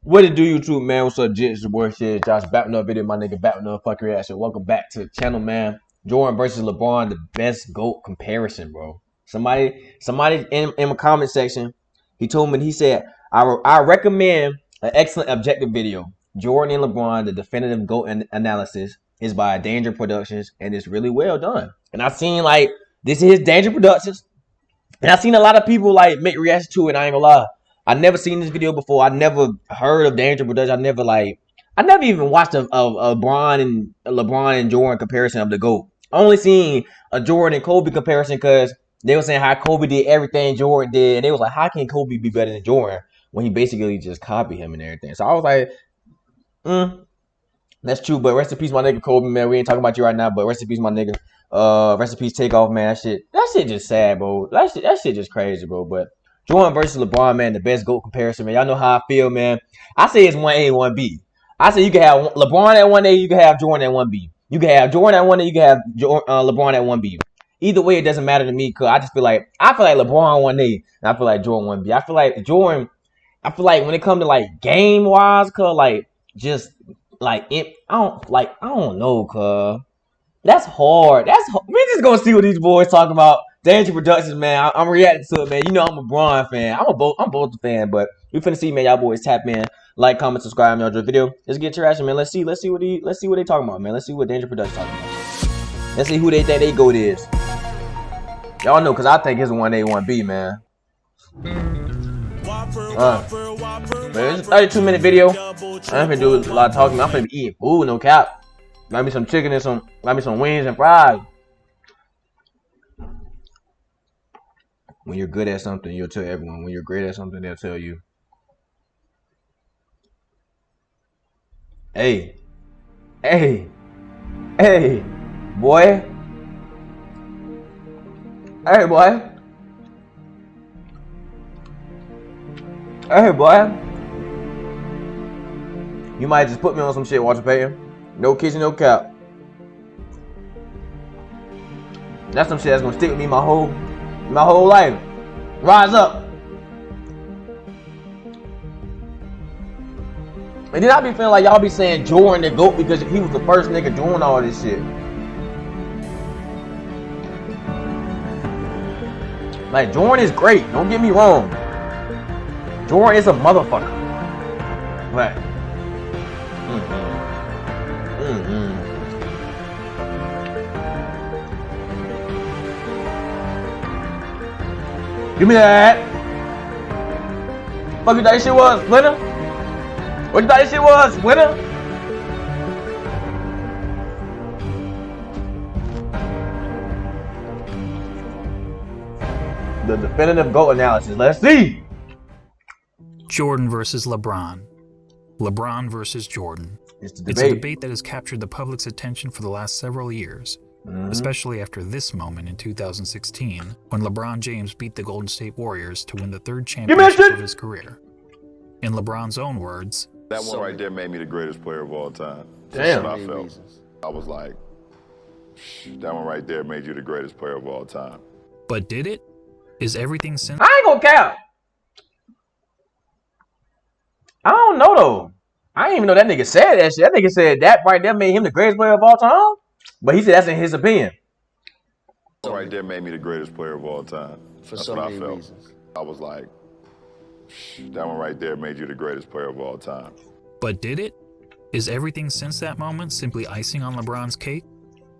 What it do, YouTube, man? What's up, Jits? It's your boy Shehatesjosh. Back with another video, my nigga. Back with another fucking reaction. Welcome back to the channel, man. Jordan versus LeBron, the best GOAT comparison, bro. Somebody in the comment section, he told me, he said, I recommend an excellent objective video. Jordan and LeBron, the definitive GOAT analysis is by Danger Productions, and it's really well done. And I seen, like, this is Danger Productions, and I seen a lot of people, like, make reactions to it, and I ain't gonna lie. I never seen this video before. I never heard of Danger Productions. I never even watched a LeBron and Jordan comparison of the GOAT. I only seen a Jordan and Kobe comparison because they were saying how Kobe did everything Jordan did. And they was like, how can Kobe be better than Jordan when he basically just copied him and everything? So I was like, that's true. But rest in peace, my nigga Kobe, man. We ain't talking about you right now, but rest in peace, my nigga. Rest in peace, Takeoff, man. That shit just sad, bro. That shit just crazy, bro. But Jordan versus LeBron, man, the best GOAT comparison, man. Y'all know how I feel, man. I say it's 1A, 1B. I say you can have LeBron at 1A, you can have Jordan at 1B. You can have Jordan at 1A, you can have LeBron at 1B. Either way, it doesn't matter to me because I feel like LeBron 1A and I feel like Jordan 1B. I feel like Jordan, when it comes to like game wise, cause like just like I don't know, cause that's hard. We just gonna see what these boys talking about. Danger Productions, man. I'm reacting to it, man. You know I'm a Bron fan. I'm both a fan, but we finna see, man. Y'all boys tap in, like, comment, subscribe, and y'all enjoy the video. Let's get your action, man. Let's see what they talking about, man. Let's see what Danger Productions talking about. Let's see who they think they GOAT is. Y'all know, cause I think it's 1A, 1B, man. Man, it's a 32-minute video. I ain't finna do a lot of talking. I'm finna be eating food, no cap. Might be some chicken and some wings and fries. When you're good at something, you'll tell everyone. When you're great at something, they'll tell you. Hey, boy. Hey, boy. Hey, boy. You might just put me on some shit, Walter Payton. No kitchen, no cap. That's some shit that's gonna stick with me my whole life. Rise up. And then I be feeling like y'all be saying Jordan the GOAT because he was the first nigga doing all this shit. Like, Jordan is great. Don't get me wrong. Jordan is a motherfucker. But give me that. Fuck you thought this shit was, winner? What you thought this shit was, winner? The definitive GOAT analysis. Let's see. Jordan versus LeBron. LeBron versus Jordan. It's a debate that has captured the public's attention for the last several years. Especially after this moment in 2016, when LeBron James beat the Golden State Warriors to win the third championship of his career. In LeBron's own words, that one right there made me the greatest player of all time. Damn. That's what I felt. I was like, that one right there made you the greatest player of all time. But did it? Is everything since? I ain't gonna cap. I don't know though. I didn't even know that nigga said that shit. That nigga said that right there made him the greatest player of all time. But he said that's in his opinion. That right there made me the greatest player of all time. That's what I felt. Reasons. I was like, that one right there made you the greatest player of all time. But did it? Is everything since that moment simply icing on LeBron's cake?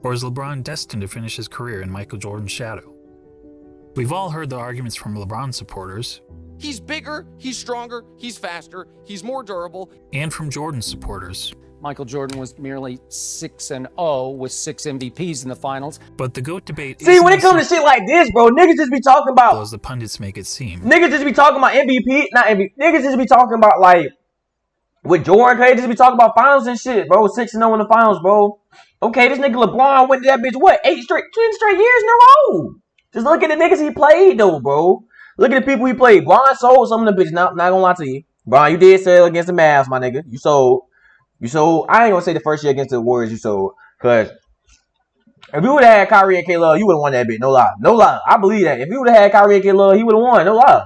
Or is LeBron destined to finish his career in Michael Jordan's shadow? We've all heard the arguments from LeBron supporters. He's bigger, he's stronger, he's faster, he's more durable. And from Jordan supporters. Michael Jordan was merely 6-0 with 6 MVPs in the finals. But the GOAT debate See, when it comes to shit like this, bro, niggas just be talking about, as the pundits make it seem. Niggas just be talking about MVP, not MVP. Niggas just be talking about, like, with Jordan, okay, just be talking about finals and shit, bro. 6-0 in the finals, bro. Okay, this nigga LeBron went to that bitch, what, 10 straight years in a row. Just look at the niggas he played, though, bro. Look at the people he played. Bron sold some of the bitches. Not gonna lie to you. Bron, you did sell against the Mavs, my nigga. You sold. I ain't gonna say the first year against the Warriors you sold. Because if you would have had Kyrie and K-Love, you would have won that bitch. No lie. No lie. I believe that. If you would have had Kyrie and K-Love, he would have won. No lie.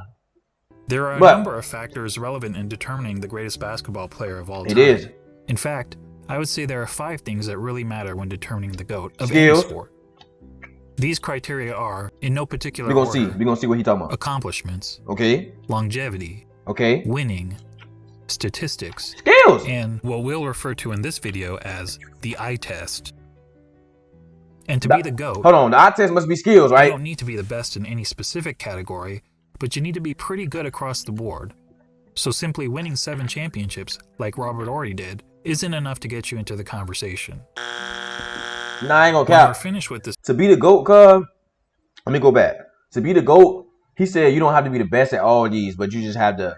There are a But number of factors relevant in determining the greatest basketball player of all time. it is. In fact, I would say there are 5 things that really matter when determining the GOAT of Skills. any sport. These criteria are, in no particular We're gonna order, see. We're gonna see what he talking about. accomplishments, Okay. longevity, Okay. winning, statistics, Skills. and what we'll refer to in this video as the eye test. And to be the GOAT, Hold on. The eye test must be skills, you right? don't need to be the best in any specific category, but you need to be pretty good across the board. So simply winning 7 championships, like Robert Horry did, isn't enough to get you into the conversation. Nah, I ain't gonna When we're cap. finished with this, To be the GOAT, cuz, let me go back. To be the GOAT, he said you don't have to be the best at all these, but you just have to,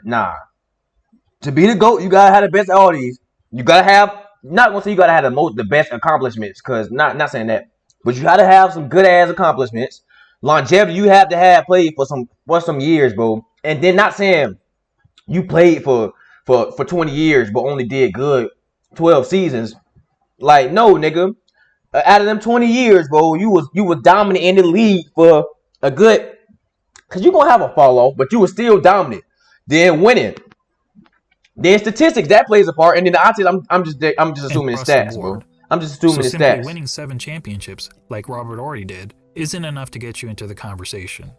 To be the GOAT, you gotta have the best at all these. You gotta have, not gonna say you gotta have the best accomplishments, cause not saying that, but you gotta have some good ass accomplishments. Longevity, you have to have played for some years, bro. And then not saying you played for 20 years, but only did good 12 seasons. Like, no, nigga. Out of them 20 years, bro, you was dominant in the league for a good, cause you gonna have a fall off, but you were still dominant. Then winning. Then statistics, that plays a part, and then the odds, I'm just assuming the stats, bro. I'm just assuming the simply stats. winning 7 championships, like Robert Horry did, isn't enough to get you into the conversation.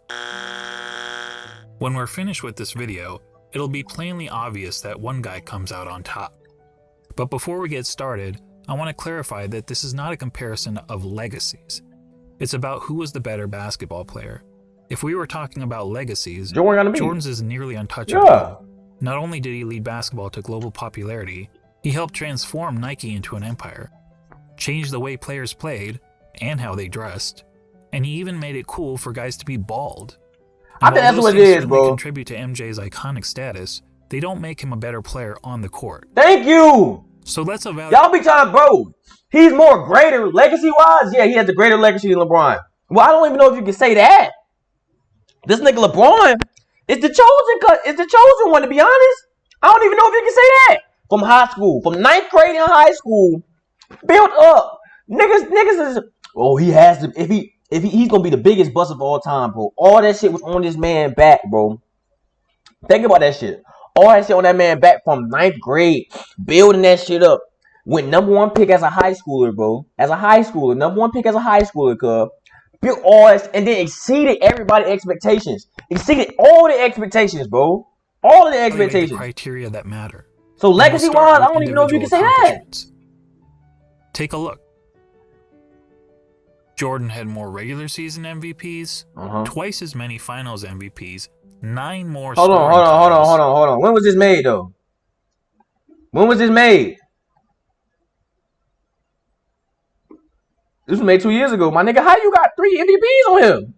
When we're finished with this video, it'll be plainly obvious that one guy comes out on top. But before we get started, I want to clarify that this is not a comparison of legacies. It's about who was the better basketball player. If we were talking about legacies, Jordan's is nearly untouchable. Yeah. Not only did he lead basketball to global popularity, he helped transform Nike into an empire, changed the way players played and how they dressed, and he even made it cool for guys to be bald. I think that's what it is, bro. Contribute to MJ's iconic status, they don't make him a better player on the court. Thank you. So let's evaluate. Y'all be trying, bro. He's more greater legacy-wise. Yeah, he has a greater legacy than LeBron. Well, I don't even know if you can say that. This nigga LeBron is the chosen one, to be honest. I don't even know if you can say that. From high school, from 9th grade in high school, built up. Niggas is, oh, he has to, if he's gonna be the biggest bust of all time, bro. All that shit was on this man back, bro. Think about that shit. All that shit on that man back from 9th grade, building that shit up. Went #1 pick as a high schooler, bro. As a high schooler, #1 pick as a high schooler, cuz. Built all that, and then exceeded everybody's expectations. Exceeded all the expectations, bro. All of the expectations. The criteria that matter. So legacy-wise, I don't even know if you can say that. Take a look. Jordan had more regular season MVPs, twice as many finals MVPs, 9 more. Hold on. When was this made, though? When was this made? This was made 2 years ago. My nigga, how you got 3 MVPs on him?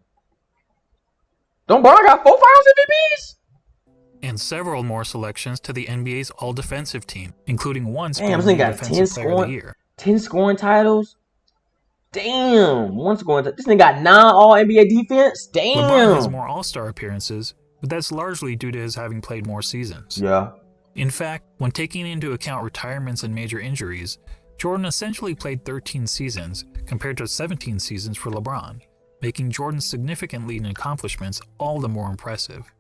Don't Bron got 4 finals MVPs? And several more selections to the NBA's all-defensive team, including one Damn, this nigga got 10 scoring titles? Damn, 1 scoring title. This nigga got 9 all-NBA defense? Damn. LeBron has more all-star appearances, but that's largely due to his having played more seasons. Yeah. In fact, when taking into account retirements and major injuries, Jordan essentially played 13 seasons compared to 17 seasons for LeBron, making Jordan's significant lead in accomplishments all the more impressive.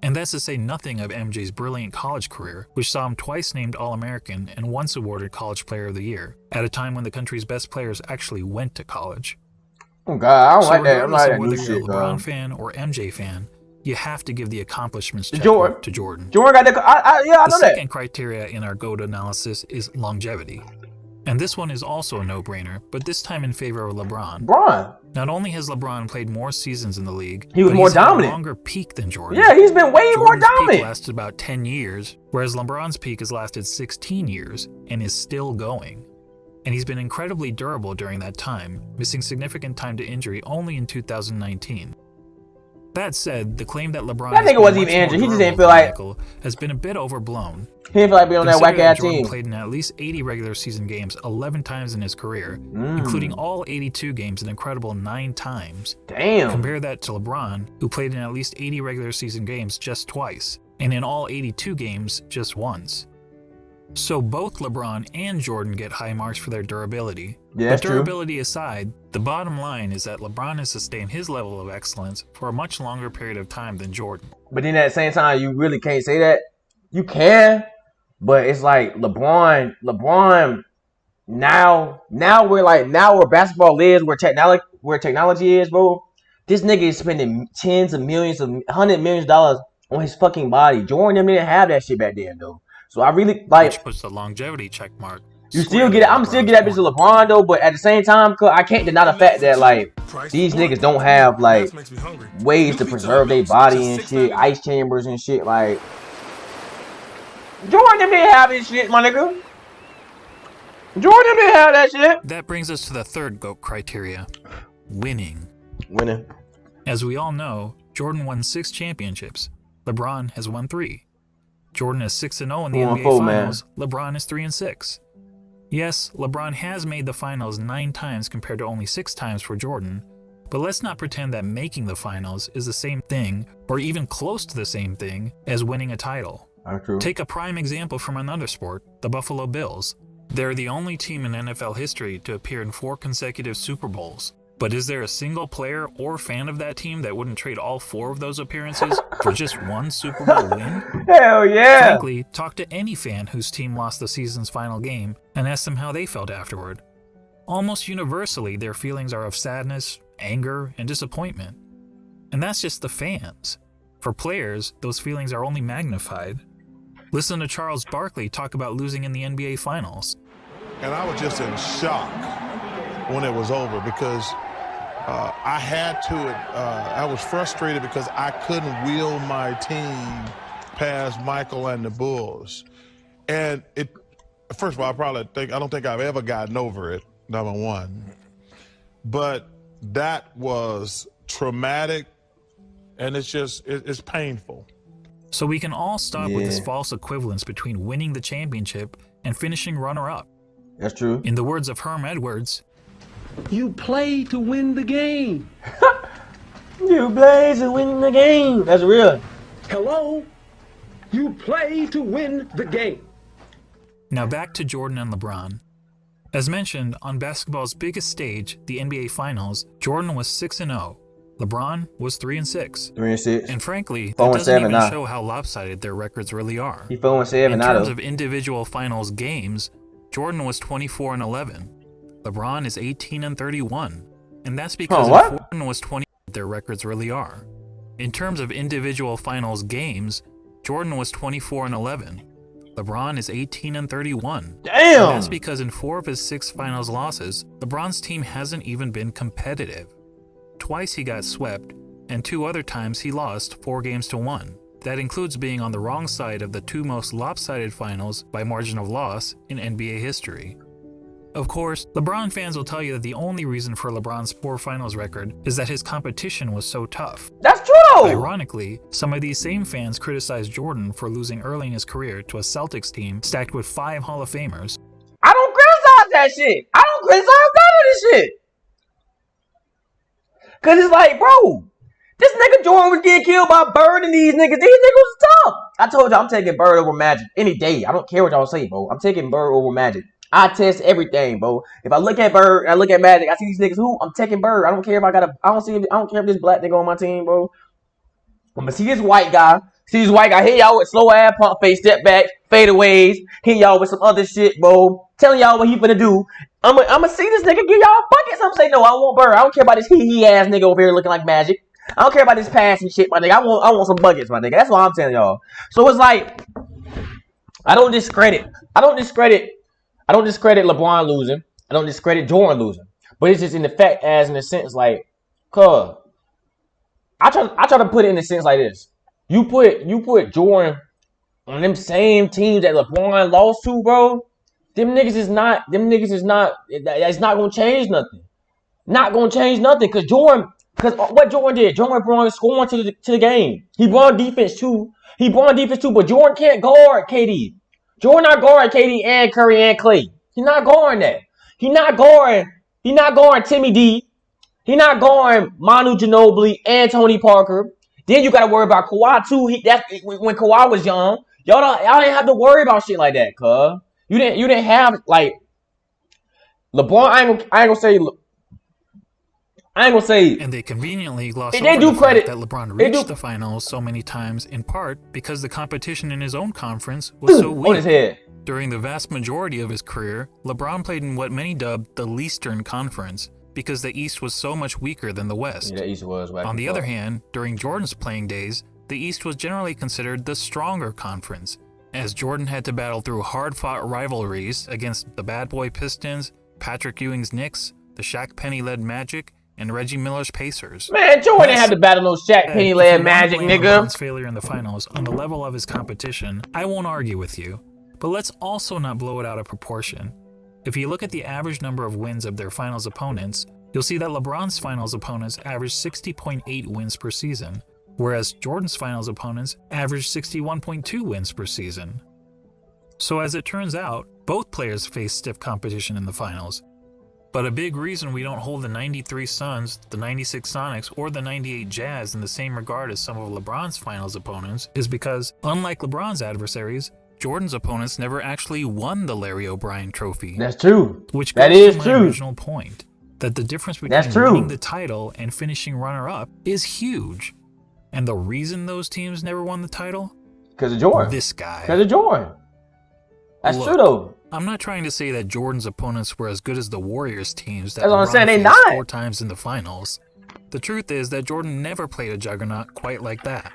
And that's to say nothing of MJ's brilliant college career, which saw him twice named All-American and once awarded College Player of the Year, at a time when the country's best players actually went to college. Oh God, I don't like that. I'm not that new whether shit, you're a LeBron fan or MJ fan, you have to give the accomplishments to Jordan. Jordan got the, I know that. The second criteria in our GOAT analysis is longevity. And this one is also a no-brainer, but this time in favor of LeBron. Not only has LeBron played more seasons in the league, he was more dominant. Had a longer peak than Jordan. Yeah, he's been way more dominant. Peak lasted about 10 years, whereas LeBron's peak has lasted 16 years and is still going. And he's been incredibly durable during that time, missing significant time to injury only in 2019. That said, the claim that LeBron that nigga wasn't even injured. He just didn't feel like has been a bit overblown. He didn't feel like being on that whack ass team. Played in at least 80 regular season games 11 times in his career, including all 82 games an incredible 9 times. Damn. Compare that to LeBron, who played in at least 80 regular season games just twice, and in all 82 games just once. So both LeBron and Jordan get high marks for their durability. Yeah, but that's true. durability aside, the bottom line is that LeBron has sustained his level of excellence for a much longer period of time than Jordan. But then at the same time, you really can't say that. You can, but it's like LeBron now where basketball is, where technology is, bro. This nigga is spending tens of millions of $100 million on his fucking body. Jordan didn't have that shit back then though. So I really like, which puts the longevity check mark. You still get it. I'm still get that bitch to LeBron though, but at the same time, I can't deny the fact that like these niggas don't have like ways to preserve their body and shit, ice chambers and shit. Like Jordan didn't have this shit, my nigga. Jordan didn't have that shit. That brings us to the third GOAT criteria: winning. Winning. As we all know, Jordan won 6 championships. LeBron has won 3. Jordan is 6-0 in the NBA Finals. Man. LeBron is 3-6. Yes, LeBron has made the finals 9 times compared to only 6 times for Jordan, but let's not pretend that making the finals is the same thing, or even close to the same thing, as winning a title. True. Take a prime example from another sport, the Buffalo Bills. They're the only team in NFL history to appear in 4 consecutive Super Bowls. But is there a single player or fan of that team that wouldn't trade all 4 of those appearances for just 1 Super Bowl win? Hell yeah! Frankly, talk to any fan whose team lost the season's final game and ask them how they felt afterward. Almost universally, their feelings are of sadness, anger, and disappointment. And that's just the fans. For players, those feelings are only magnified. Listen to Charles Barkley talk about losing in the NBA Finals. And I was just in shock when it was over because I was frustrated because I couldn't wheel my team past Michael and the Bulls. And first of all, I don't think I've ever gotten over it, number one. But that was traumatic, and it's painful. So we can all stop with this false equivalence between winning the championship and finishing runner-up. That's true. In the words of Herm Edwards, you play to win the game. You play to win the game. That's real. Hello? You play to win the game. Now back to Jordan and LeBron. As mentioned, on basketball's biggest stage, the NBA Finals, Jordan was 6-0. LeBron was 3-6. 3-6. And frankly, that doesn't even show how lopsided their records really are. He 4-7 in terms of individual finals games, Jordan was 24-11. LeBron is 18-31. And that's because Jordan was 20. Their records really are. In terms of individual finals games, Jordan was 24-11. LeBron is 18-31. Damn! And that's because in 4 of his 6 finals losses, LeBron's team hasn't even been competitive. Twice he got swept, and 2 other times he lost 4-1. That includes being on the wrong side of the 2 most lopsided finals by margin of loss in NBA history. Of course, LeBron fans will tell you that the only reason for LeBron's poor finals record is that his competition was so tough. That's true! Ironically, some of these same fans criticized Jordan for losing early in his career to a Celtics team stacked with 5 Hall of Famers. I don't criticize that shit! I don't criticize none of this shit! Cause it's like, bro, this nigga Jordan was getting killed by Bird and these niggas. These niggas was tough. I told you I'm taking Bird over Magic any day. I don't care what y'all say, bro. I'm taking Bird over Magic. I test everything, bro. If I look at Bird, I look at Magic, I see these niggas who I'm taking Bird. I don't care if I don't care if this black nigga on my team, bro. I'm gonna see this white guy. Hit y'all with slow ass pump face, step back, fadeaways. Hit y'all with some other shit, bro. Telling y'all what he finna do. I'm gonna see this nigga give y'all buckets. I'm say no, I want Bird. I don't care about this he ass nigga over here looking like Magic. I don't care about this passing shit, my nigga. I want some buckets, my nigga. That's what I'm telling y'all. So it's like I don't discredit LeBron losing. I don't discredit Jordan losing. But it's just in the sense like, cuz I try to put it in the sense like this. You put Jordan on them same teams that LeBron lost to, bro. Them niggas is not. It's not gonna change nothing. Not gonna change nothing. Cause what Jordan did, Jordan brought scoring to the game. He brought defense too. But Jordan can't guard KD. Jordan not guarding KD and Curry and Clay. He's not guarding that. He not guarding Timmy D. He not guarding Manu Ginobili and Tony Parker. Then you got to worry about Kawhi too. When Kawhi was young, Y'all didn't have to worry about shit like that, cuz. You didn't have like LeBron. I ain't gonna say. And they conveniently gloss They over do the credit. fact that LeBron reached the finals so many times in part because the competition in his own conference was so weak. On his head. During the vast majority of his career, LeBron played in what many dubbed the Leastern Conference because the East was so much weaker than the West. Yeah, the East was. On the other hand, during Jordan's playing days, the East was generally considered the stronger conference, as Jordan had to battle through hard-fought rivalries against the Bad Boy Pistons, Patrick Ewing's Knicks, the Shaq Penny-led Magic, and Reggie Miller's Pacers. Man, Jordan didn't have to battle no Shaq Penny-led Magic, nigga. LeBron's failure in the finals on the level of his competition, I won't argue with you, but let's also not blow it out of proportion. If you look at the average number of wins of their finals opponents, you'll see that LeBron's finals opponents averaged 60.8 wins per season, whereas Jordan's finals opponents averaged 61.2 wins per season. So as it turns out, both players faced stiff competition in the finals. But a big reason we don't hold the 93 Suns, the 96 Sonics, or the 98 Jazz in the same regard as some of LeBron's finals opponents is because, unlike LeBron's adversaries, Jordan's opponents never actually won the Larry O'Brien Trophy. That's true. Which goes to my original point, that the difference between winning the title and finishing runner-up is huge. And the reason those teams never won the title? Because of Jordan. This guy. Because of Jordan. That's true, though. I'm not trying to say that Jordan's opponents were as good as the Warriors teams that That's what I'm saying. They faced not 4 times in the finals. The truth is that Jordan never played a juggernaut quite like that.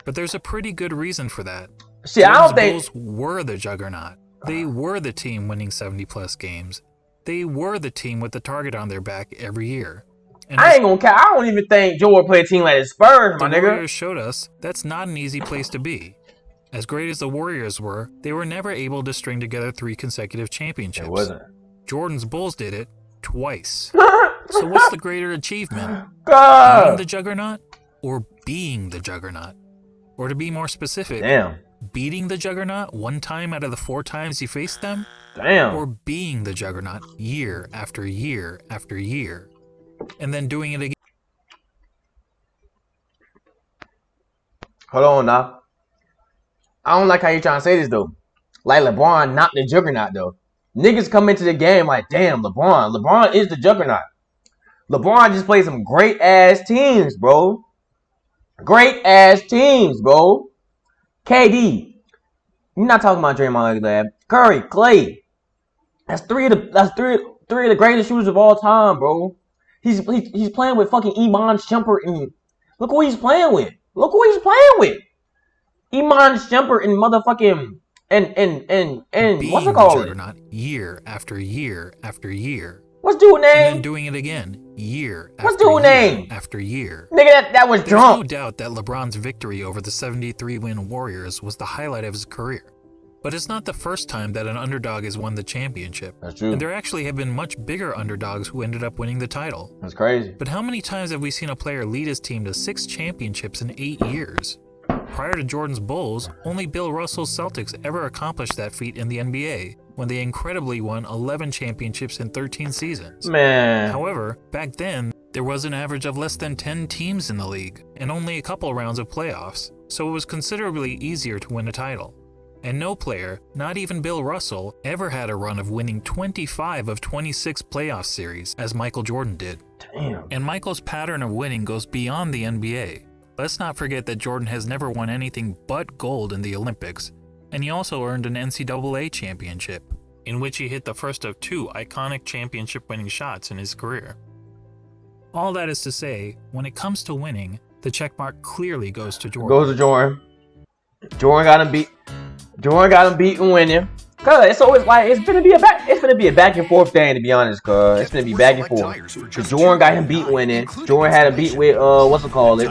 But there's a pretty good reason for that. Shit, I don't think Bulls were the juggernaut. They were the team winning 70-plus games. They were the team with the target on their back every year. And I ain't gonna care. I don't even think Jordan played a team like the Spurs, my nigga. The Warriors showed us that's not an easy place to be. As great as the Warriors were, they were never able to string together 3 consecutive championships. It wasn't. Jordan's Bulls did it twice. So what's the greater achievement? Being the juggernaut or being the juggernaut? Or to be more specific, beating the juggernaut 1 time out of the 4 times you faced them? Or being the juggernaut year after year after year, and then doing it again? Hold on now. I don't like how you trying to say this though. Like LeBron not the juggernaut though. Niggas come into the game like, damn, LeBron is the juggernaut. LeBron just played some great ass teams, bro. Great ass teams, bro. KD. You're not talking about Draymond Green, Curry, Clay. That's three of the greatest shooters of all time, bro. He's playing with fucking Iman Shumpert and look who he's playing with. Look who he's playing with. Iman Shumpert and motherfucking and what's it called? Juggernaut year after year after year. What's dude name? And then doing it again year What's dude name? After year. Nigga, that was drunk. There's no doubt that LeBron's victory over the 73-win Warriors was the highlight of his career. But it's not the first time that an underdog has won the championship. That's true. And there actually have been much bigger underdogs who ended up winning the title. That's crazy. But how many times have we seen a player lead his team to 6 championships in 8 years? Prior to Jordan's Bulls, only Bill Russell's Celtics ever accomplished that feat in the NBA, when they incredibly won 11 championships in 13 seasons. Man. However, back then, there was an average of less than 10 teams in the league, and only a couple rounds of playoffs, so it was considerably easier to win a title. And no player, not even Bill Russell, ever had a run of winning 25 of 26 playoff series, as Michael Jordan did. Damn. And Michael's pattern of winning goes beyond the NBA. Let's not forget that Jordan has never won anything but gold in the Olympics, and he also earned an NCAA championship, in which he hit the first of 2 iconic championship-winning shots in his career. All that is to say, when it comes to winning, the checkmark clearly goes to Jordan. Goes to Jordan. Jordan got him beat and winning. Cause it's always like it's gonna be a back and forth thing, to be honest. Cause it's gonna be back and forth. Cause Jordan got him beat winning. Jordan had a beat with what's it called?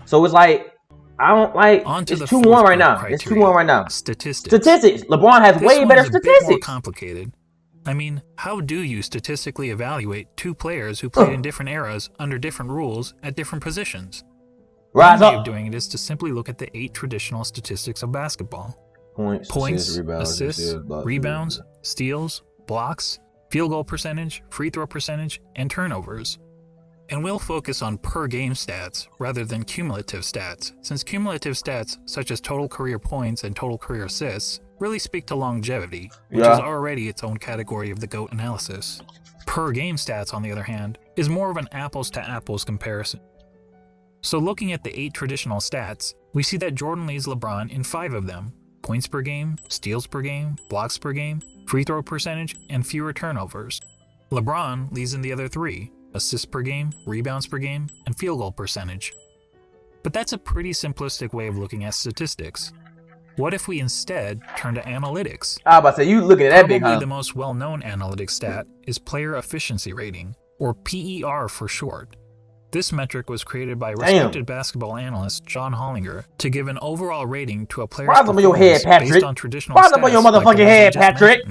So it's like I don't like. It's 2-1 right now. It's 2-1 right now. Statistics. LeBron has way better statistics. A bit more complicated. I mean, how do you statistically evaluate 2 players who played in different eras under different rules at different positions? One way of doing it is to simply look at the 8 traditional statistics of basketball. Points, assists, rebounds, steals, blocks, field goal percentage, free throw percentage, and turnovers. And we'll focus on per-game stats rather than cumulative stats, since cumulative stats such as total career points and total career assists really speak to longevity, which is already its own category of the GOAT analysis. Per-game stats, on the other hand, is more of an apples-to-apples comparison. So looking at the 8 traditional stats, we see that Jordan leads LeBron in 5 of them: points per game, steals per game, blocks per game, free throw percentage, and fewer turnovers. LeBron leads in the other 3: assists per game, rebounds per game, and field goal percentage. But that's a pretty simplistic way of looking at statistics. What if we instead turn to analytics? I was about to say, you looking at that big, huh? Probably the most well-known analytics stat is player efficiency rating, or PER for short. This metric was created by respected basketball analyst John Hollinger to give an overall rating to a player's performance based on traditional stats. Rise up on your motherfucking head, Patrick.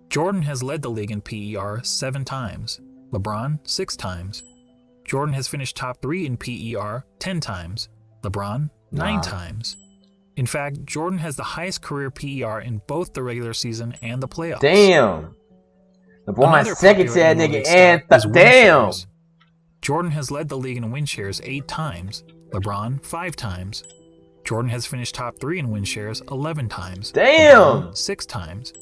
Jordan has led the league in PER 7 times. LeBron 6 times. Jordan has finished top 3 in PER 10 times. LeBron 9 times. In fact, Jordan has the highest career PER in both the regular season and the playoffs. Damn. LeBron second to that nigga and damn. Jordan has led the league in win shares 8 times. LeBron 5 times. Jordan has finished top 3 in win shares 11 times. Damn. LeBron 6 times.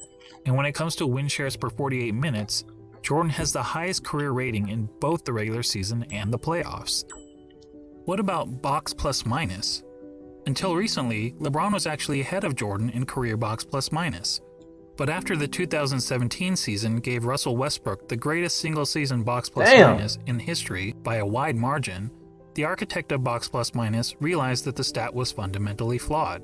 And when it comes to win shares per 48 minutes, Jordan has the highest career rating in both the regular season and the playoffs. What about box plus minus? Until recently, LeBron was actually ahead of Jordan in career box plus minus. But after the 2017 season gave Russell Westbrook the greatest single-season box plus minus in history by a wide margin, the architect of box plus minus realized that the stat was fundamentally flawed.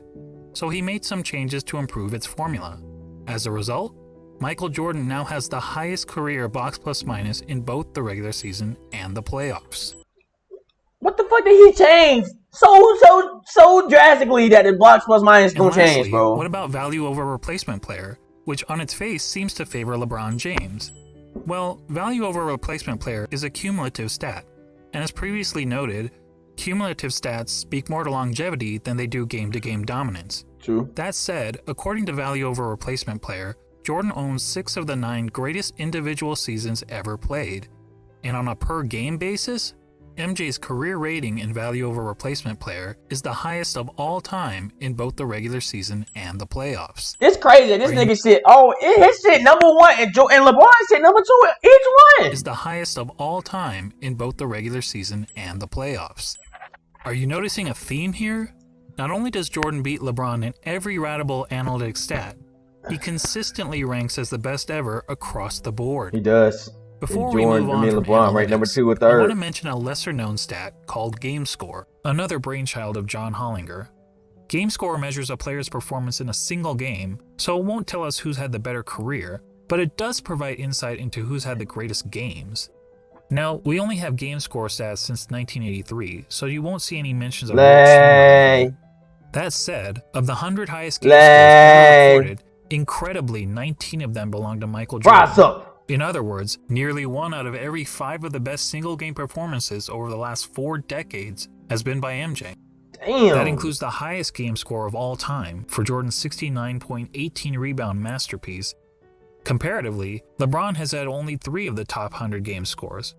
So he made some changes to improve its formula. As a result, Michael Jordan now has the highest career box plus minus in both the regular season and the playoffs. What the fuck did he change so drastically that the box plus minus gonna change, bro? What about value over replacement player, which on its face seems to favor LeBron James? Well, value over replacement player is a cumulative stat, and as previously noted, cumulative stats speak more to longevity than they do game-to-game dominance. True. That said, according to value over replacement player, Jordan owns 6 of the 9 greatest individual seasons ever played. And on a per-game basis, MJ's career rating in value over replacement player is the highest of all time in both the regular season and the playoffs. It's crazy. This nigga shit. Oh, his shit number 1 and LeBron shit number 2 in each one. Is the highest of all time in both the regular season and the playoffs. Are you noticing a theme here? Not only does Jordan beat LeBron in every ratable analytics stat, he consistently ranks as the best ever across the board. He does. Before we move on from LeBron, right, number 2 or 3rd. I want to mention a lesser-known stat called game score, another brainchild of John Hollinger. Game score measures a player's performance in a single game, so it won't tell us who's had the better career, but it does provide insight into who's had the greatest games. Now, we only have game score stats since 1983, so you won't see any mentions of it. That said, of the 100 highest game scores ever recorded, incredibly 19 of them belong to Michael Jordan. In other words, nearly 1 out of every 5 of the best single-game performances over the last 4 decades has been by MJ. Damn. That includes the highest game score of all time for Jordan's 69.18 rebound masterpiece. Comparatively, LeBron has had only 3 of the top 100 game scores.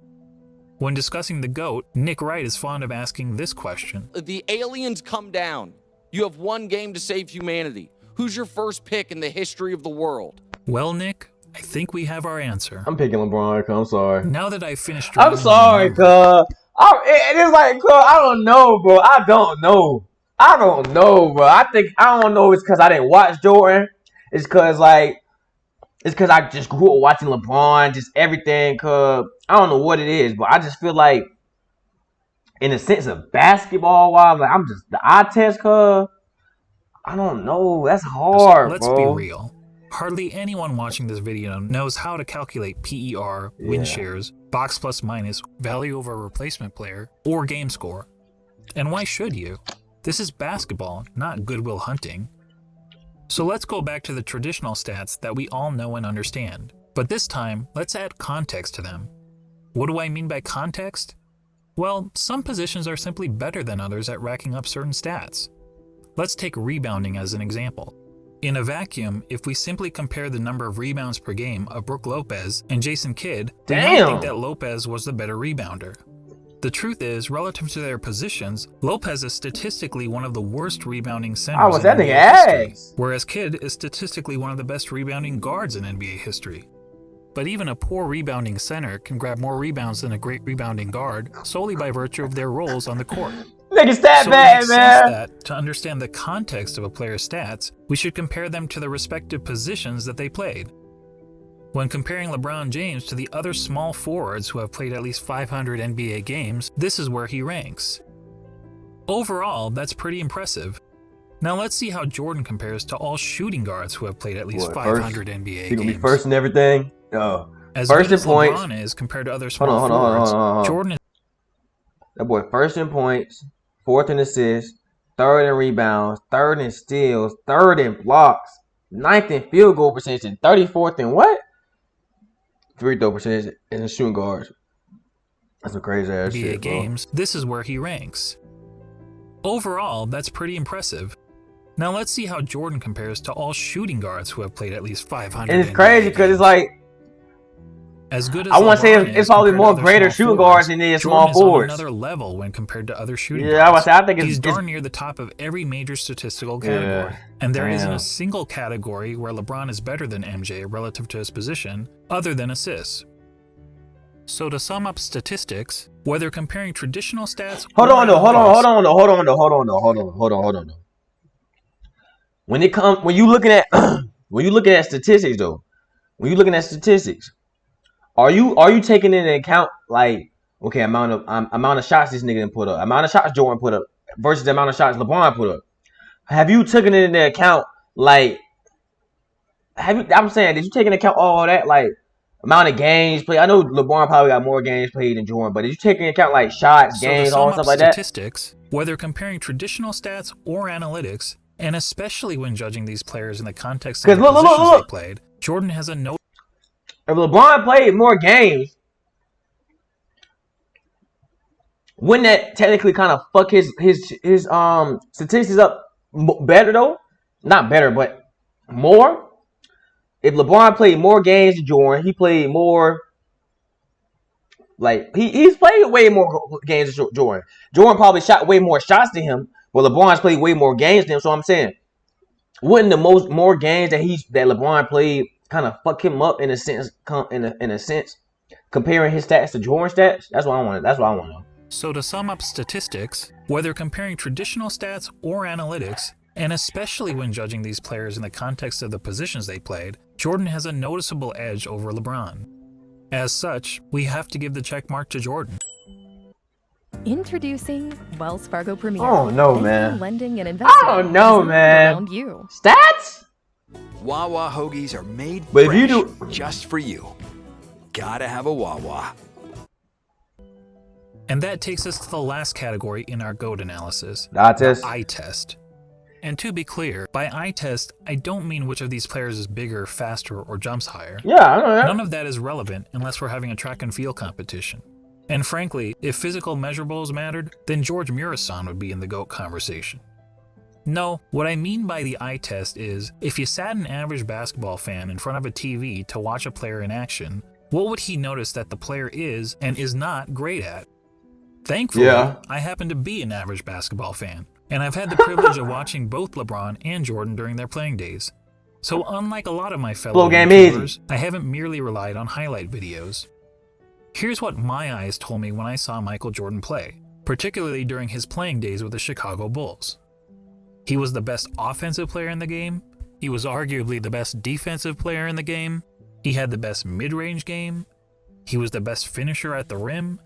When discussing the GOAT, Nick Wright is fond of asking this question. The aliens come down. You have 1 game to save humanity. Who's your first pick in the history of the world? Well, Nick, I think we have our answer. I'm picking LeBron. I'm sorry. Now that I've finished, I'm sorry, cuz. It's like, cuz, I don't know, bro. I don't know, bro. I don't know. It's because I didn't watch Jordan. It's because I just grew up watching LeBron, just everything. Cuz I don't know what it is, but I just feel like, in the sense of basketball, wise, like I'm just the eye test, cuz I don't know. That's hard, Let's be real. Hardly anyone watching this video knows how to calculate PER, win shares, box plus minus, value over replacement player, or game score. And why should you? This is basketball, not Goodwill Hunting. So let's go back to the traditional stats that we all know and understand. But this time, let's add context to them. What do I mean by context? Well, some positions are simply better than others at racking up certain stats. Let's take rebounding as an example. In a vacuum, if we simply compare the number of rebounds per game of Brook Lopez and Jason Kidd, we might think that Lopez was the better rebounder. The truth is, relative to their positions, Lopez is statistically one of the worst rebounding centers in NBA history, whereas Kidd is statistically one of the best rebounding guards in NBA history. But even a poor rebounding center can grab more rebounds than a great rebounding guard solely by virtue of their roles on the court. Nigga stat So bad, it makes man. sense that, to understand the context of a player's stats, we should compare them to the respective positions that they played. When comparing LeBron James to the other small forwards who have played at least 500 NBA games, this is where he ranks. Overall, that's pretty impressive. Now let's see how Jordan compares to all shooting guards who have played at least 500 NBA games. He gonna be first in everything. As first good as in points. LeBron is compared to other small forwards, Jordan is that boy first in points, fourth in assists, third in rebounds, third in steals, third in blocks, ninth in field goal percentage, and 34th in what? Free throw percentage in the shooting guards. That's some crazy ass NBA shit, games. This is where he ranks. Overall, that's pretty impressive. Now let's see how Jordan compares to all shooting guards who have played at least 500. And it's crazy because it's like, as good as I want to say LeBron it's probably compared to more other greater small shooting forwards, guards than it is small Jordan is on forwards. another level when compared to other shooting Yeah, I guards. I think He's it's darn near the top of every major statistical category. And there isn't a single category where LeBron is better than MJ relative to his position, other than assists. So to sum up statistics, whether comparing traditional stats Hold on. When you looking at statistics though, are you taking into account like, okay, amount of shots this nigga done put up, amount of shots Jordan put up versus the amount of shots LeBron put up? Have you taken it into account like, I'm saying, did you take into account all that, like amount of games played? I know LeBron probably got more games played than Jordan, but did you take into account like shots, games, all stuff like that? Statistics, whether comparing traditional stats or analytics, and especially when judging these players in the context of the positions they played, Jordan has a no. If LeBron played more games, wouldn't that technically kind of fuck his statistics up better though? Not better, but more. If LeBron played more games than Jordan, he played more. Like he's played way more games than Jordan. Jordan probably shot way more shots than him, but LeBron's played way more games than him. So I'm saying, wouldn't the more games that LeBron played kind of fuck him up in a sense? In a sense, comparing his stats to Jordan's stats. That's what I want to know. So to sum up statistics, whether comparing traditional stats or analytics, and especially when judging these players in the context of the positions they played, Jordan has a noticeable edge over LeBron. As such, we have to give the check mark to Jordan. Introducing Wells Fargo Premier. Oh no, man. Lending and investing. Oh no, man. Around you. Stats? Wawa hoagies are made but fresh if you do just for you. Gotta have a Wawa. And that takes us to the last category in our GOAT analysis, the eye test. The eye test. And to be clear, by eye test, I don't mean which of these players is bigger, faster, or jumps higher. Yeah, I know that. None of that is relevant unless we're having a track and field competition. And frankly, if physical measurables mattered, then George Murasan would be in the GOAT conversation. No, what I mean by the eye test is, if you sat an average basketball fan in front of a TV to watch a player in action, what would he notice that the player is and is not great at? Thankfully, I happen to be an average basketball fan, and I've had the privilege of watching both LeBron and Jordan during their playing days. So unlike a lot of my fellow YouTubers, I haven't merely relied on highlight videos. Here's what my eyes told me when I saw Michael Jordan play, particularly during his playing days with the Chicago Bulls. He was the best offensive player in the game. He was arguably the best defensive player in the game. He had the best mid-range game. He was the best finisher at the rim.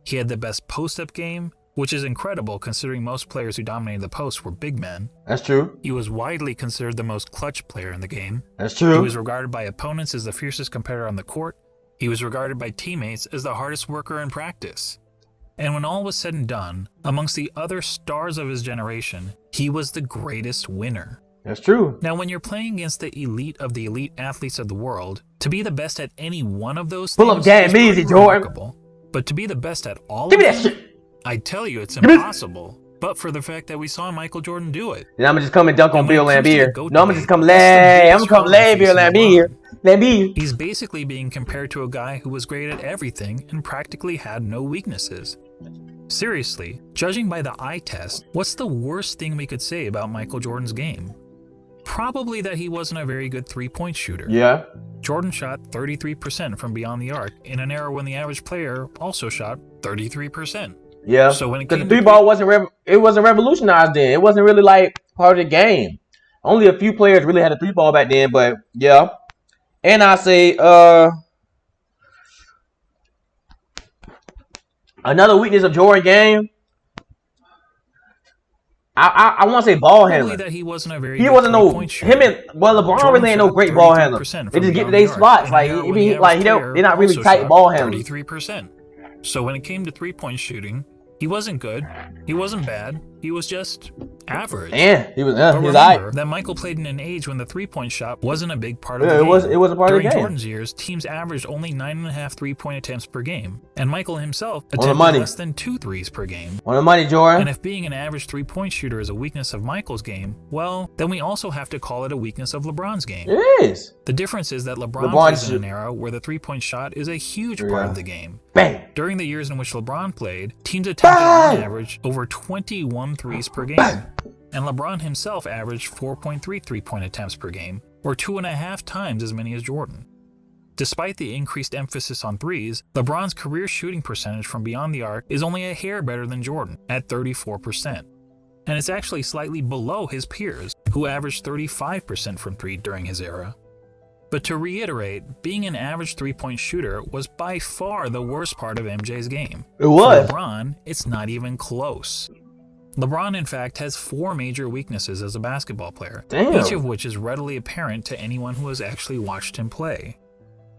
He had the best post-up game, which is incredible considering most players who dominated the post were big men. That's true. He was widely considered the most clutch player in the game. That's true. He was regarded by opponents as the fiercest competitor on the court. He was regarded by teammates as the hardest worker in practice. And when all was said and done, amongst the other stars of his generation, he was the greatest winner. That's true. Now, when you're playing against the elite of the elite athletes of the world, to be the best at any one of those things is pretty remarkable. But to be the best at all of them, that shit. I tell you, it's impossible. But but for the fact that we saw Michael Jordan do it. Then I'm gonna just come and dunk on And when Bill it comes to the Laimbeer. GOAT No, I'm gonna just come debate, that's the biggest hurdle Bill facing Laimbeer. LeBron. He's basically being compared to a guy who was great at everything and practically had no weaknesses. Seriously, judging by the eye test, what's the worst thing we could say about Michael Jordan's game? Probably that he wasn't a very good three-point shooter. Yeah. Jordan shot 33% from beyond the arc in an era when the average player also shot 33%. Yeah. So when it Because came the three ball wasn't revolutionized then. It wasn't really like part of the game. Only a few players really had a three ball back then, but yeah. And I say another weakness of Jordan game. I want to say ball handling. That he wasn't a very LeBron Jordan really ain't no great ball handler. They just get to their spots. Like they're not really tight ball handlers. 33%. So when it came to 3-point shooting, he wasn't good. He wasn't bad. He was just average. Yeah, he was. But He was remember that Michael played in an age when the 3-point shot wasn't a big part of the game. It was a part of the game. During Jordan's years, teams averaged only 9.5 3-point attempts per game, and Michael himself On the attempted money. less than 2 threes per game. On the money, Jordan. And if being an average 3-point shooter is a weakness of Michael's game, well, then we also have to call it a weakness of LeBron's game. It is. The difference is that LeBron plays in an era where the 3-point shot is a huge part of the game. Bang. During the years in which LeBron played, teams attempted on average over 21 threes per game. And LeBron himself averaged 4.3 3-point attempts per game, or 2.5 times as many as Jordan. Despite the increased emphasis on threes, LeBron's career shooting percentage from beyond the arc is only a hair better than Jordan, at 34%. And it's actually slightly below his peers, who averaged 35% from three during his era. But to reiterate, being an average 3-point shooter was by far the worst part of MJ's game. It was. For LeBron, it's not even close. LeBron, in fact, has 4 major weaknesses as a basketball player, each of which is readily apparent to anyone who has actually watched him play.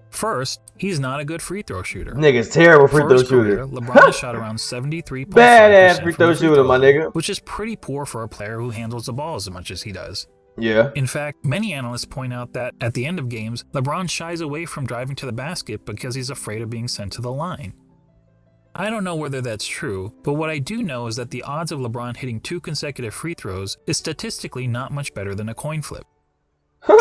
First, he's not a good free throw shooter. Nigga's terrible free throw shooter. LeBron shot around 73.5% badass free throw shooter, my nigga. Which is pretty poor for a player who handles the ball as much as he does. Yeah. In fact, many analysts point out that at the end of games, LeBron shies away from driving to the basket because he's afraid of being sent to the line. I don't know whether that's true, but what I do know is that the odds of LeBron hitting 2 consecutive free throws is statistically not much better than a coin flip.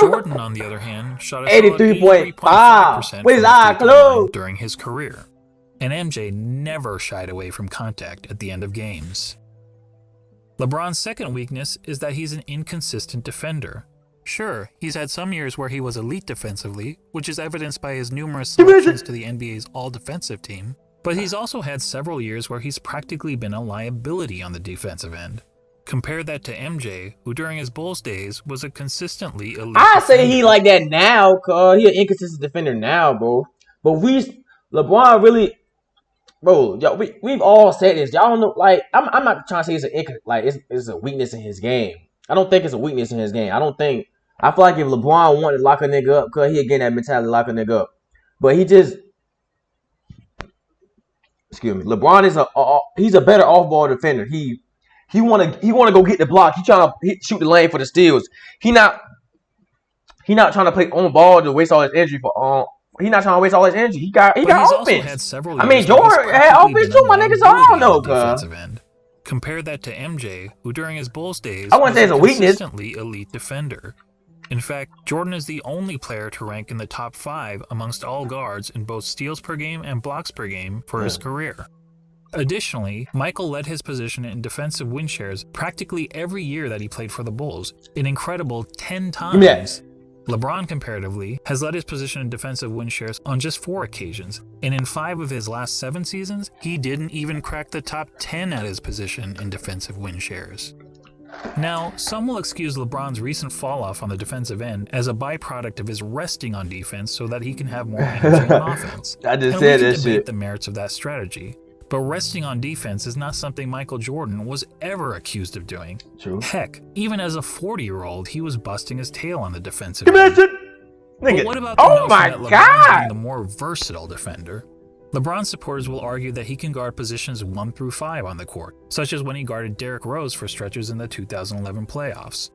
Jordan, on the other hand, shot a 83.5% with his eye closed during his career, and MJ never shied away from contact at the end of games. LeBron's second weakness is that he's an inconsistent defender. Sure, he's had some years where he was elite defensively, which is evidenced by his numerous selections to the NBA's all-defensive team, but he's also had several years where he's practically been a liability on the defensive end. Compare that to MJ, who during his Bulls days was a consistently elite I defender. say he like that now, cause he an inconsistent defender now, bro. But LeBron really, bro. Yo, we've all said this. Y'all know, like I'm not trying to say it's a weakness in his game. I don't think it's a weakness in his game. I feel like if LeBron wanted to lock a nigga up, cause he'd get that mentality to lock a nigga up. But he just, excuse me, LeBron is he's a better off ball defender. He wanna go get the block. He trying to shoot the lane for the steals. He not trying to play on ball to waste all his energy for He not trying to waste all his energy. He got offense. I mean, Jordan had offense too, my niggas. I don't know, cuz. Compare that to MJ, who during his Bulls days I wouldn't say it's a weakness. Consistently elite defender. In fact, Jordan is the only player to rank in the top 5 amongst all guards in both steals per game and blocks per game for his career. Additionally, Michael led his position in defensive win shares practically every year that he played for the Bulls, an incredible 10 times. Yes. LeBron, comparatively, has led his position in defensive win shares on just 4 occasions, and in 5 of his last 7 seasons, he didn't even crack the top 10 at his position in defensive win shares. Now, some will excuse LeBron's recent fall-off on the defensive end as a byproduct of his resting on defense so that he can have more energy on offense. I just and said we can that debate shit. the merits of that strategy. But resting on defense is not something Michael Jordan was ever accused of doing. True. Heck, even as a 40-year-old, he was busting his tail on the defensive end. But what about the notion that LeBron is the more versatile defender? LeBron supporters will argue that he can guard positions 1 through 5 on the court, such as when he guarded Derrick Rose for stretches in the 2011 playoffs.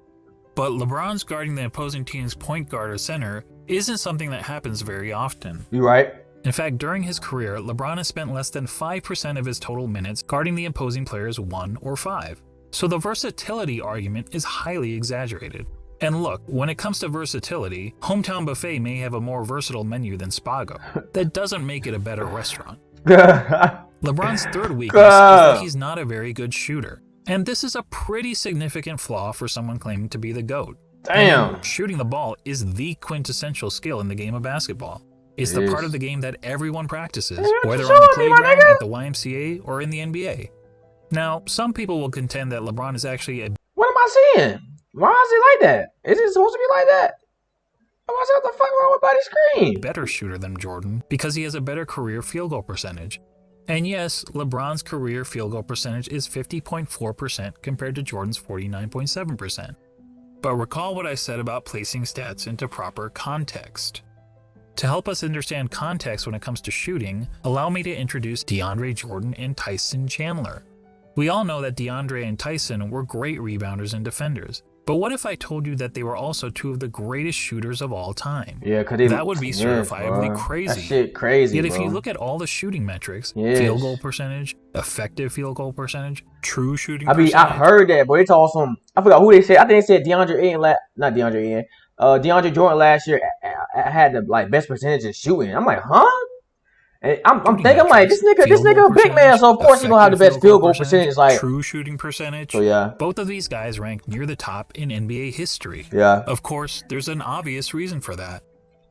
But LeBron's guarding the opposing team's point guard or center isn't something that happens very often. You right. In fact, during his career, LeBron has spent less than 5% of his total minutes guarding the opposing player's 1 or 5. So the versatility argument is highly exaggerated. And look, when it comes to versatility, Hometown Buffet may have a more versatile menu than Spago. That doesn't make it a better restaurant. LeBron's third weakness is that he's not a very good shooter. And this is a pretty significant flaw for someone claiming to be the GOAT. Damn. And shooting the ball is the quintessential skill in the game of basketball. It's the part of the game that everyone practices, whether on the playground, at the YMCA, or in the NBA. Now, some people will contend that LeBron is actually a... What am I seeing? Why is it like that? Is it supposed to be like that? I said, what the fuck wrong with Buddy's screen? Better shooter than Jordan because he has a better career field goal percentage. And yes, LeBron's career field goal percentage is 50.4% compared to Jordan's 49.7%. But recall what I said about placing stats into proper context. To help us understand context when it comes to shooting, allow me to introduce DeAndre Jordan and Tyson Chandler. We all know that DeAndre and Tyson were great rebounders and defenders. But what if I told you that they were also two of the greatest shooters of all time? Yeah, cause that would be certifiably crazy. That shit crazy, Yet bro. if you look at all the shooting metrics, field goal percentage, effective field goal percentage, true shooting percentage. I heard that, but it's awesome. I forgot who they said. I think they said DeAndre Jordan last year had the like best percentage in shooting. I'm like, huh? And I'm thinking like this nigga a big man, so of course he's gonna have the best field goal percentage. Like true shooting percentage. So yeah, both of these guys rank near the top in NBA history. Yeah. Of course, there's an obvious reason for that.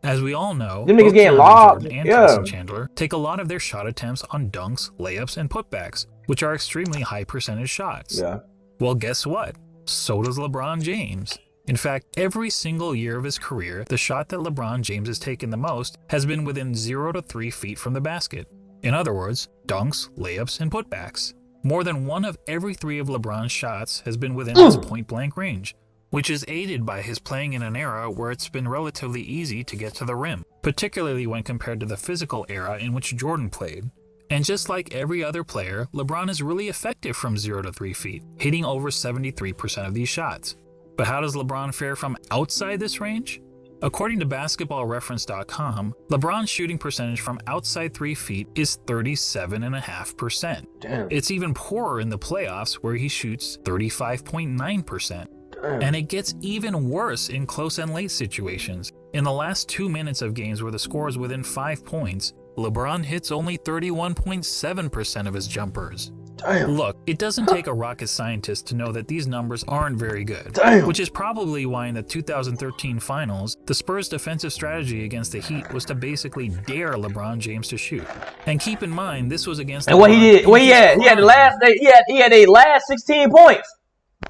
As we all know, them niggas getting lobbed. And Tyson Chandler take a lot of their shot attempts on dunks, layups, and putbacks, which are extremely high percentage shots. Yeah. Well, guess what? So does LeBron James. In fact, every single year of his career, the shot that LeBron James has taken the most has been within 0 to 3 feet from the basket. In other words, dunks, layups, and putbacks. More than one of every 3 of LeBron's shots has been within his point-blank range, which is aided by his playing in an era where it's been relatively easy to get to the rim, particularly when compared to the physical era in which Jordan played. And just like every other player, LeBron is really effective from 0 to 3 feet, hitting over 73% of these shots. But how does LeBron fare from outside this range? According to basketballreference.com, LeBron's shooting percentage from outside 3 feet is 37.5%. Damn. It's even poorer in the playoffs where he shoots 35.9%. And it gets even worse in close and late situations. In the last 2 minutes of games where the score is within 5 points, LeBron hits only 31.7% of his jumpers. Damn. Look, it doesn't take a rocket scientist to know that these numbers aren't very good. Damn. Which is probably why in the 2013 finals, the Spurs' defensive strategy against the Heat was to basically dare LeBron James to shoot. And keep in mind, this was against. And what he did, he had the last, he had a last 16 points.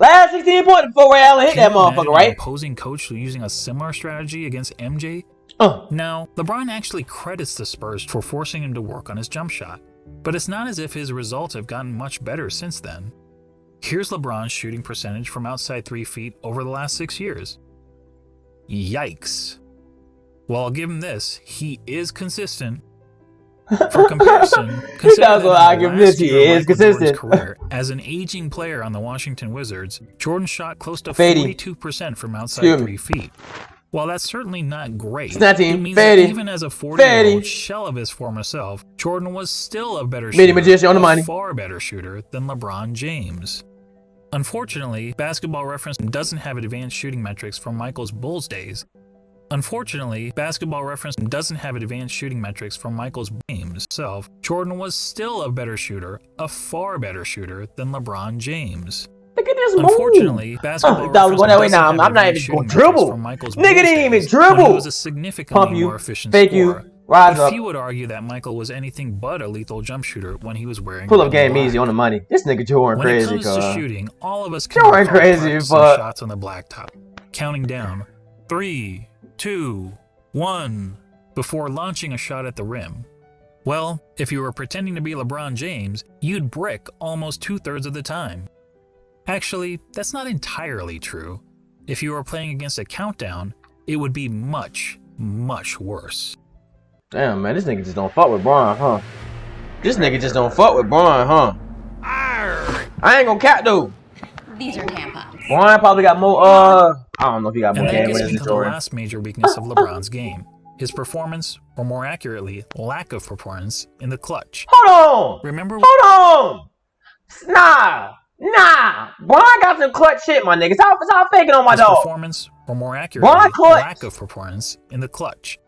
Last 16 points before Ray Allen hit that motherfucker, right? An opposing coach using a similar strategy against MJ. Now, LeBron actually credits the Spurs for forcing him to work on his jump shot. But it's not as if his results have gotten much better since then. Here's LeBron's shooting percentage from outside 3 feet over the last 6 years. Yikes. Well, I'll give him this. He is consistent. For comparison, consider that he is consistent. Career, as an aging player on the Washington Wizards, Jordan shot close to 42% from outside 3 feet. While that's certainly not great, it means that even as a 40-year-old shell of his former self, Jordan was still a better shooter, far better shooter than LeBron James. Unfortunately, Basketball Reference doesn't have advanced shooting metrics from Michael's Bulls days. Jordan was still a better shooter, a far better shooter than LeBron James. Look at this Unfortunately, Basketball Reference doesn't have I'm not even going to metrics dribble. from Michael's Nigga didn't even Bulls days, dribble. when he was a significantly more efficient scorer. Rise up. Few would argue that Michael was anything but a lethal jump shooter when he was wearing pull-up game easy on the money. This nigga Jordan crazy. When it comes to shooting, all of us can Jordan crazy, but shots on the blacktop, counting down 3, 2, 1 before launching a shot at the rim. Well, if you were pretending to be LeBron James, you'd brick almost 2/3 of the time. Actually, that's not entirely true. If you were playing against a countdown, it would be much, much worse. Damn, man, this nigga just don't fuck with Bron, huh? This nigga just don't fuck with Bron, huh? I ain't gonna cap though. These are tampons. Bron probably got more, I don't know if he got more game winners than the Jordan. last major weakness of LeBron's game. His performance, or more accurately, lack of performance, in the clutch. Hold on! Remember? Hold on! Nah! Nah, Bron got some clutch shit, my nigga. Stop faking on my His dog. performance, or more accurately, lack of performance in the clutch.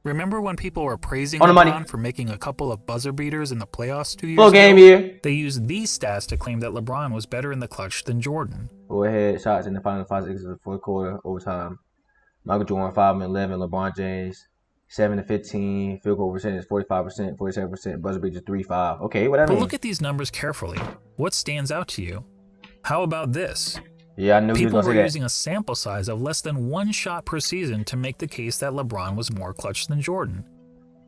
Remember when people were praising LeBron for making a couple of buzzer beaters in the playoffs 2 years ago? They used these stats to claim that LeBron was better in the clutch than Jordan. Go ahead, shots in the final 5 6 of the fourth quarter, overtime. Michael Jordan 5-11, LeBron James 7-15, field goal percentage 45%, 47%, buzzer beaters 3-5. Okay, what that mean? But look at these numbers carefully. What stands out to you? How about this? Yeah, I knew he was gonna say that. People were using a sample size of less than 1 shot per season to make the case that LeBron was more clutch than Jordan.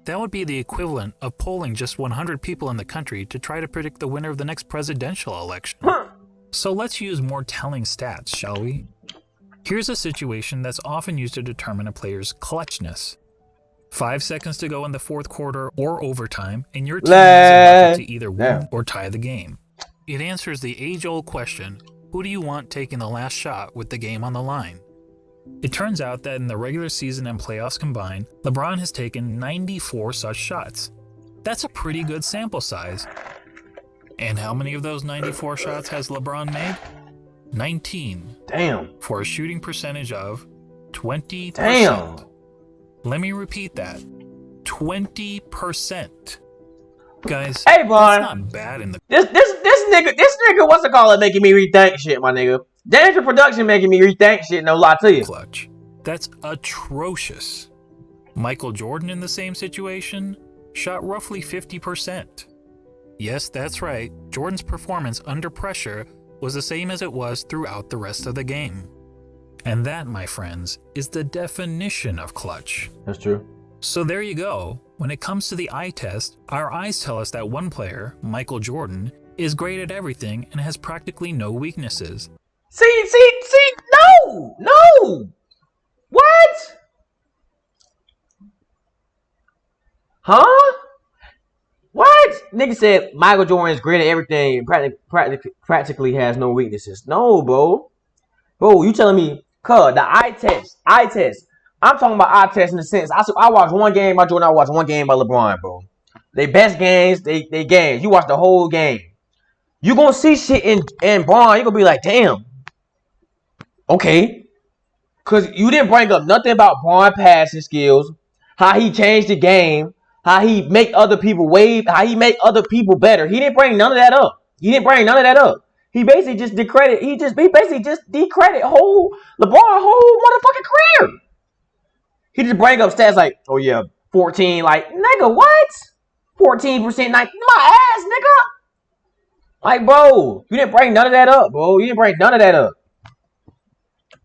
That would be the equivalent of polling just 100 people in the country to try to predict the winner of the next presidential election. So let's use more telling stats, shall we? Here's a situation that's often used to determine a player's clutchness. 5 seconds to go in the fourth quarter or overtime, and your team is to either win or tie the game. It answers the age-old question, who do you want taking the last shot with the game on the line? It turns out that in the regular season and playoffs combined, LeBron has taken 94 such shots. That's a pretty good sample size. And how many of those 94 shots has LeBron made? 19. Damn. For a shooting percentage of 20%. Damn. Let me repeat that. 20%. Guys, hey, Bron, that's not bad in the this nigga what's it called making me rethink shit, my nigga. Danger production making me rethink shit, no lie to you. Clutch. That's atrocious. Michael Jordan in the same situation shot roughly 50%. Yes, that's right. Jordan's performance under pressure was the same as it was throughout the rest of the game. And that, my friends, is the definition of clutch. That's true. So there you go. When it comes to the eye test, our eyes tell us that one player, Michael Jordan, is great at everything and has practically no weaknesses. See, no! What? Huh? What? Nigga said Michael Jordan is great at everything and practically has no weaknesses. No, bro. Bro, you telling me, the eye test. I'm talking about eye test in the sense, I watched one game by Jordan, I watched one game by LeBron, bro. They best games, they games. You watch the whole game. You gonna see shit in Bron, you gonna be like, damn. Okay. Cause you didn't bring up nothing about Bron passing skills, how he changed the game, how he make other people wave, how he make other people better. He didn't bring none of that up. He basically just decredit. He basically just decredit whole LeBron whole motherfucking career. He just bring up stats like, oh yeah, 14, like, nigga, what? 14%, like, my ass, nigga. Like, bro, you didn't bring none of that up, bro.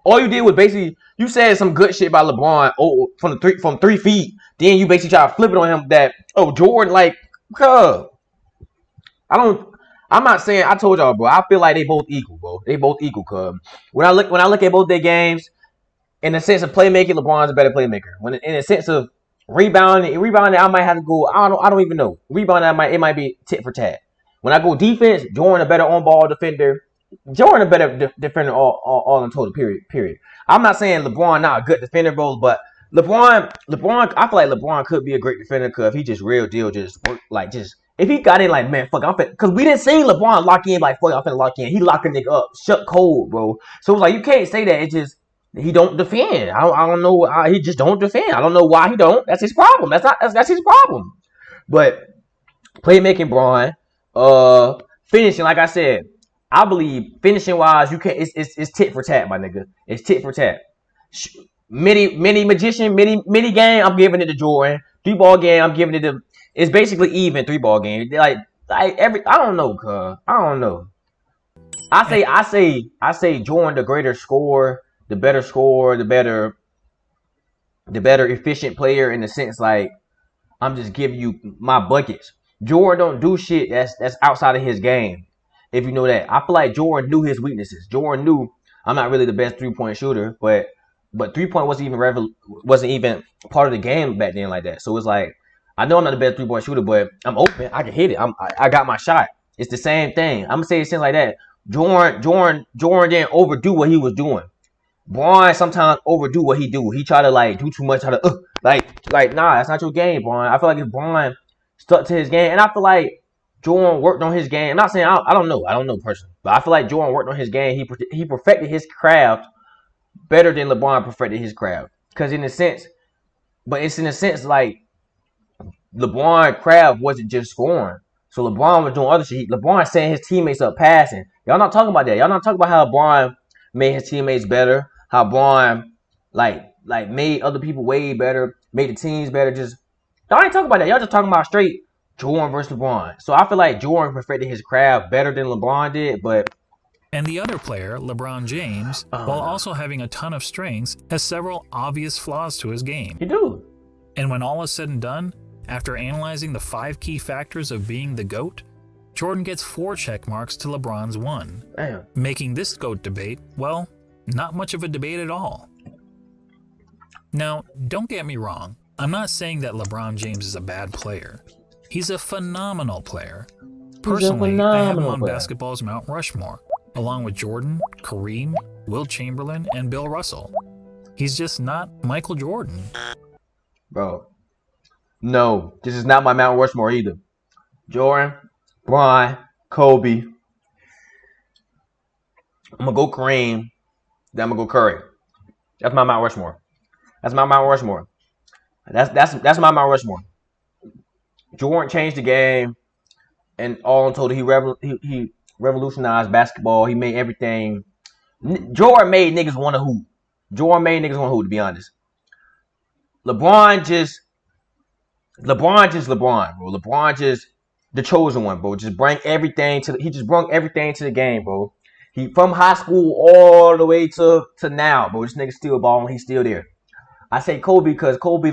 All you did was basically, you said some good shit about LeBron from 3 feet. Then you basically try to flip it on him that, oh, Jordan, like, I'm not saying, I told y'all, bro, I feel like they both equal, bro. They both equal, cuz. When I look at both their games, in the sense of playmaking, LeBron's a better playmaker. When in the sense of rebounding, I might have to go, I don't even know. Rebounding, it might be tit for tat. When I go defense, Jordan a better on-ball defender. Jordan a better defender all in total, period. I'm not saying LeBron not a good defender, bro, but LeBron, I feel like LeBron could be a great defender because if he just real deal, just work, like, just, if he got in like, man, fuck, because we didn't see LeBron lock in like, fuck, I'm finna lock in. He locked a nigga up, shut cold, bro. So it's like, you can't say that. It's just, he don't defend. I don't know. He just don't defend. I don't know why he don't. That's his problem. That's his problem. But playmaking, Bron, finishing, like I said, I believe finishing wise, you can't. It's tit for tat, my nigga. It's tit for tat. Mini game, I'm giving it to Jordan. 3-ball game, I'm giving it to. It's basically even 3-ball game. Like every. I don't know, cuz. I don't know. I say Jordan the greater scorer. The better scorer, the better efficient player in the sense like I'm just giving you my buckets. Jordan don't do shit that's outside of his game. If you know that, I feel like Jordan knew his weaknesses. Jordan knew I'm not really the best 3-point shooter, but 3-point wasn't even part of the game back then like that. So it's like I know I'm not the best 3-point shooter, but I'm open. I can hit it. I got my shot. It's the same thing. I'm gonna say it like that. Jordan didn't overdo what he was doing. Bron sometimes overdo what he do. He try to like do too much. Try to like nah, that's not your game, Bron. I feel like if Bron stuck to his game, and I feel like Jordan worked on his game. I'm not saying I don't know personally, but I feel like Jordan worked on his game. He perfected his craft better than LeBron perfected his craft. Because it's in a sense like LeBron craft wasn't just scoring. So LeBron was doing other shit. LeBron setting his teammates up passing. Y'all not talking about that. Y'all not talking about how LeBron made his teammates better. How LeBron like made other people way better, made the teams better. Y'all ain't talking about that. Y'all just talking about straight Jordan versus LeBron. So I feel like Jordan perfected his craft better than LeBron did, but. And the other player, LeBron James, while also having a ton of strengths, has several obvious flaws to his game. He do. And when all is said and done, after analyzing the 5 key factors of being the GOAT, Jordan gets 4 check marks to LeBron's 1. Damn. Making this GOAT debate, well, not much of a debate at all. Now, don't get me wrong, I'm not saying that LeBron James is a bad player. He's a phenomenal player. Personally, I have him on basketball's Mount Rushmore, along with Jordan, Kareem, Wilt Chamberlain, and Bill Russell. He's just not Michael Jordan. Bro, no, this is not my Mount Rushmore either. Jordan, Bron, Kobe. I'm gonna go Kareem, then I'm gonna go Curry. That's my Mount Rushmore. That's my Mount Rushmore. That's my Mount Rushmore. Jordan changed the game, and all told he revolutionized basketball. He made everything. Jordan made niggas want to hoop. To be honest. LeBron just LeBron, bro. LeBron just the chosen one, bro. He just brought everything to the game, bro. He from high school all the way to now, bro. This nigga still balling. He's still there. I say Kobe because Kobe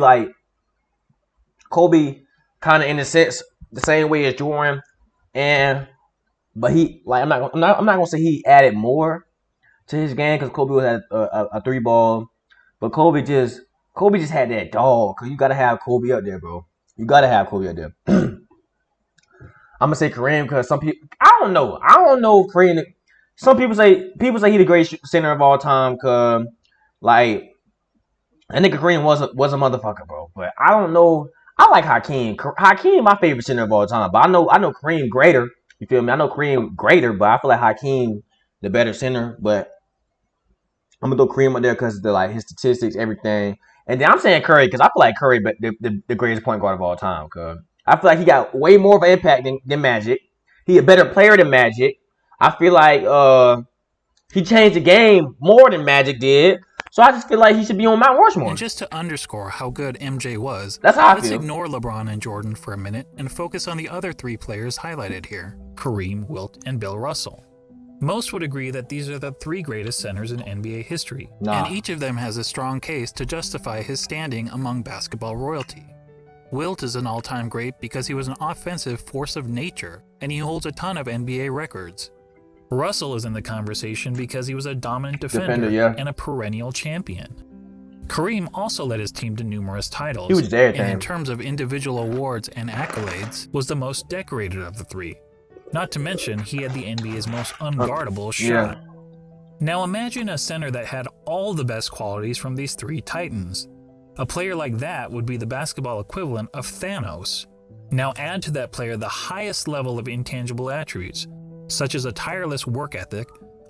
kind of in a sense the same way as Jordan, but he like I'm not gonna say he added more to his game because Kobe was at a 3 ball, but Kobe just had that dog. Cause you gotta have Kobe up there, bro. You gotta have Kobe up there. I'm gonna say Kareem because some people I don't know if Kareem. Some people say he the greatest center of all time. Cause like I think Kareem was a motherfucker, bro. But I don't know. I like Hakeem. Hakeem my favorite center of all time. But I know Kareem greater. You feel me? I know Kareem greater, but I feel like Hakeem the better center. But I'm gonna throw Kareem up there because of his statistics, everything. And then I'm saying Curry because I feel like Curry, but the greatest point guard of all time. Cause I feel like he got way more of an impact than Magic. He a better player than Magic. I feel like he changed the game more than Magic did. So I just feel like he should be on Mount Rushmore. And just to underscore how good MJ was, that's how let's ignore LeBron and Jordan for a minute and focus on the other 3 players highlighted here, Kareem, Wilt, and Bill Russell. Most would agree that these are the 3 greatest centers in NBA history, and each of them has a strong case to justify his standing among basketball royalty. Wilt is an all-time great because he was an offensive force of nature, and he holds a ton of NBA records. Russell is in the conversation because he was a dominant defender and a perennial champion. Kareem also led his team to numerous titles, he was there, and in terms of individual awards and accolades, was the most decorated of the 3. Not to mention, he had the NBA's most unguardable shot. Now imagine a center that had all the best qualities from these 3 titans. A player like that would be the basketball equivalent of Thanos. Now add to that player the highest level of intangible attributes, such as a tireless work ethic,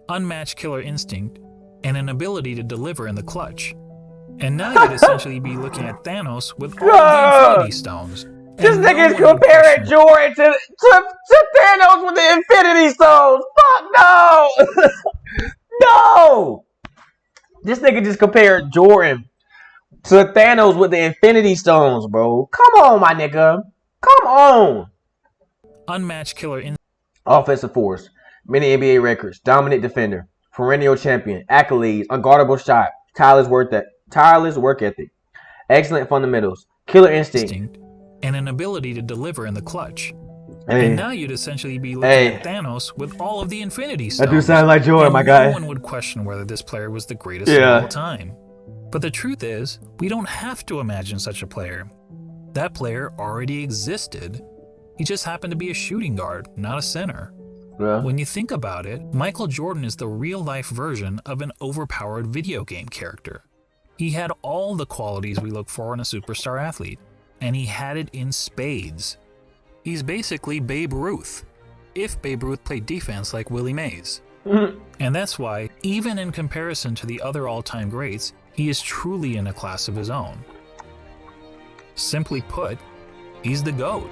unmatched killer instinct, and an ability to deliver in the clutch. And now you'd essentially be looking at Thanos with all the Infinity Stones. This nigga is comparing Jordan to Thanos with the Infinity Stones. Fuck no! No! This nigga just compared Jordan to Thanos with the Infinity Stones, bro. Come on, my nigga. Come on. Unmatched killer instinct. Offensive force, many NBA records, dominant defender, perennial champion, accolades, unguardable shot, tireless work ethic, excellent fundamentals, killer instinct, and an ability to deliver in the clutch. And now you'd essentially be looking at Thanos with all of the Infinity Stones. That do sound like Jordan, my guy. No one would question whether this player was the greatest of all time. But the truth is, we don't have to imagine such a player. That player already existed. He just happened to be a shooting guard, not a center. Yeah. When you think about it, Michael Jordan is the real-life version of an overpowered video game character. He had all the qualities we look for in a superstar athlete, and he had it in spades. He's basically Babe Ruth, if Babe Ruth played defense like Willie Mays. And that's why, even in comparison to the other all-time greats, he is truly in a class of his own. Simply put, he's the GOAT.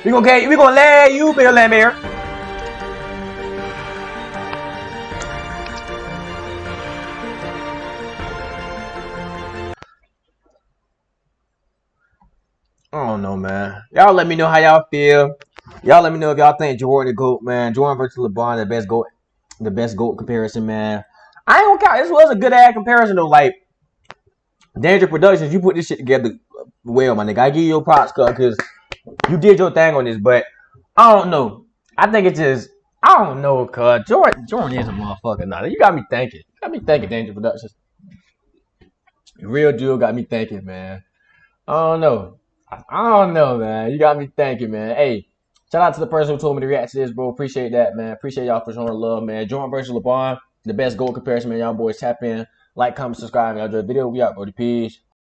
We gonna let you, Bill Lambert. I don't know, man. Y'all let me know how y'all feel. Y'all let me know if y'all think Jordan the GOAT, man. Jordan versus LeBron, the best GOAT comparison, man. I ain't gonna count. This was a good ass comparison though. Like Danger Productions, you put this shit together well, my nigga. I give you your props, cause you did your thing on this, but I don't know. I think it's just I don't know, cuz Jordan is a motherfucker now. You got me thinking. Danger Productions. Real deal got me thinking, man. I don't know, man. You got me thinking, man. Hey, shout out to the person who told me to react to this, bro. Appreciate that, man. Appreciate y'all for showing love, man. Jordan versus LeBron, the best GOAT comparison, man. Y'all boys tap in, like, comment, subscribe. Y'all enjoy the video. We out, bro. Peace.